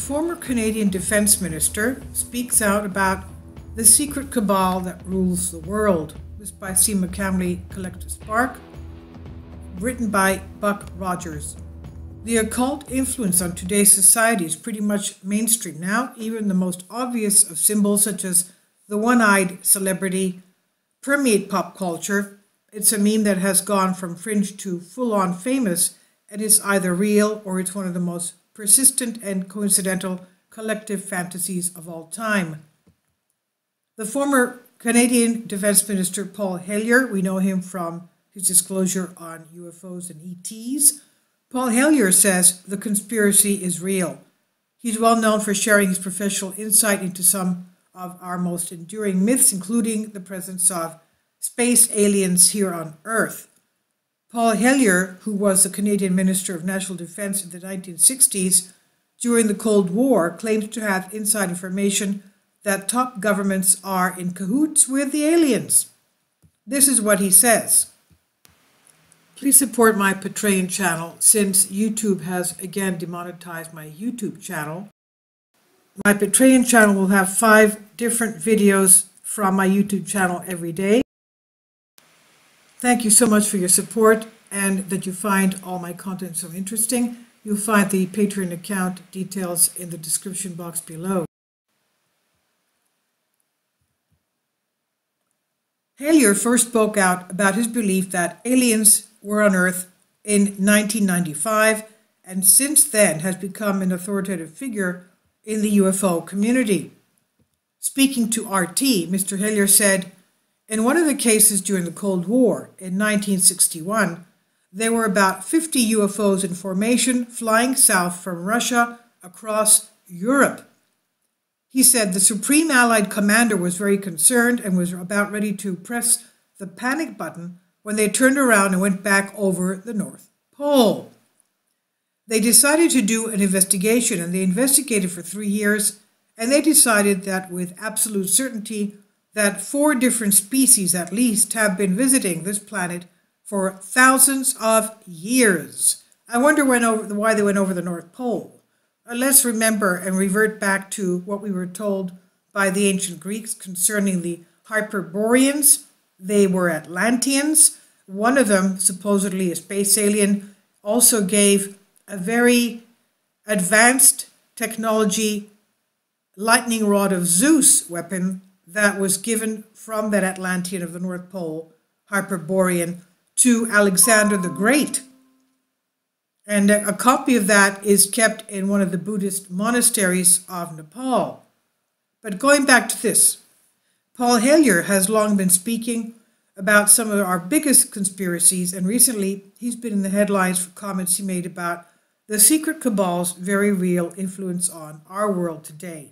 former Canadian Defense Minister speaks out about the secret cabal that rules the world. This by C. McCamley Collective Spark, written by Buck Rogers. The occult influence on today's society is pretty much mainstream now. Even the most obvious of symbols, such as the one-eyed celebrity, permeate pop culture. It's a meme that has gone from fringe to full-on famous, and it's either real or it's one of the most persistent and coincidental collective fantasies of all time. The former Canadian Defense Minister Paul Hellyer, we know him from his disclosure on UFOs and ETs. Paul Hellyer says the conspiracy is real. He's well known for sharing his professional insight into some of our most enduring myths, including the presence of space aliens here on Earth. Paul Hellyer, who was the Canadian Minister of National Defense in the 1960s, during the Cold War, claimed to have inside information that top governments are in cahoots with the aliens. This is what he says. Please support my Patreon channel since YouTube has again demonetized my YouTube channel. My Patreon channel will have 5 different videos from my YouTube channel every day. Thank you so much for your support and that you find all my content so interesting. You'll find the Patreon account details in the description box below. Hellyer first spoke out about his belief that aliens were on Earth in 1995 and since then has become an authoritative figure in the UFO community. Speaking to RT, Mr. Hellyer said, in one of the cases during the Cold War in 1961, there were about 50 UFOs in formation flying south from Russia across Europe. He said the Supreme Allied Commander was very concerned and was about ready to press the panic button when they turned around and went back over the North Pole. They decided to do an investigation, and they investigated for 3 years, and they decided that with absolute certainty that 4 different species at least have been visiting this planet for thousands of years. I wonder why they went over the North Pole. Let's remember and revert back to what we were told by the ancient Greeks concerning the Hyperboreans. They were Atlanteans. One of them, supposedly a space alien, also gave a very advanced technology lightning rod of Zeus weapon that was given from that Atlantean of the North Pole, Hyperborean, to Alexander the Great. And a copy of that is kept in one of the Buddhist monasteries of Nepal. But going back to this, Paul Hellyer has long been speaking about some of our biggest conspiracies, and recently he's been in the headlines for comments he made about the secret cabal's very real influence on our world today.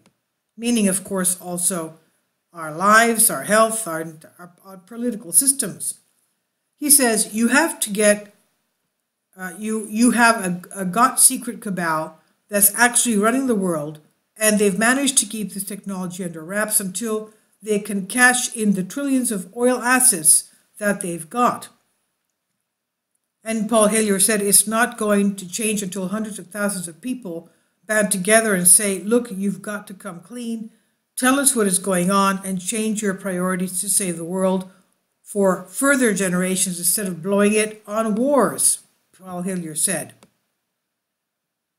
Meaning, of course, also our lives, our health, our political systems. He says you have to get, you have a got secret cabal that's actually running the world, and they've managed to keep this technology under wraps until they can cash in the trillions of oil assets that they've got. And Paul Hellyer said it's not going to change until hundreds of thousands of people band together and say, look, you've got to come clean. Tell us what is going on and change your priorities to save the world for further generations instead of blowing it on wars, Paul Hellyer said.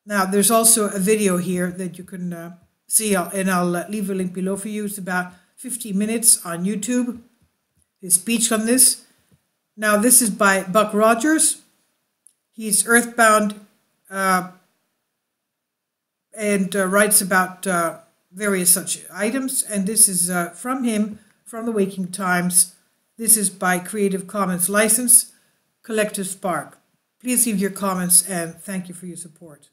Now, there's also a video here that you can see, and I'll leave a link below for you. It's about 50 minutes on YouTube, his speech on this. Now, this is by Buck Rogers. He's earthbound and writes about various such items, and this is from him, from the Waking Times. This is by Creative Commons license, Collective Spark. Please leave your comments, and thank you for your support.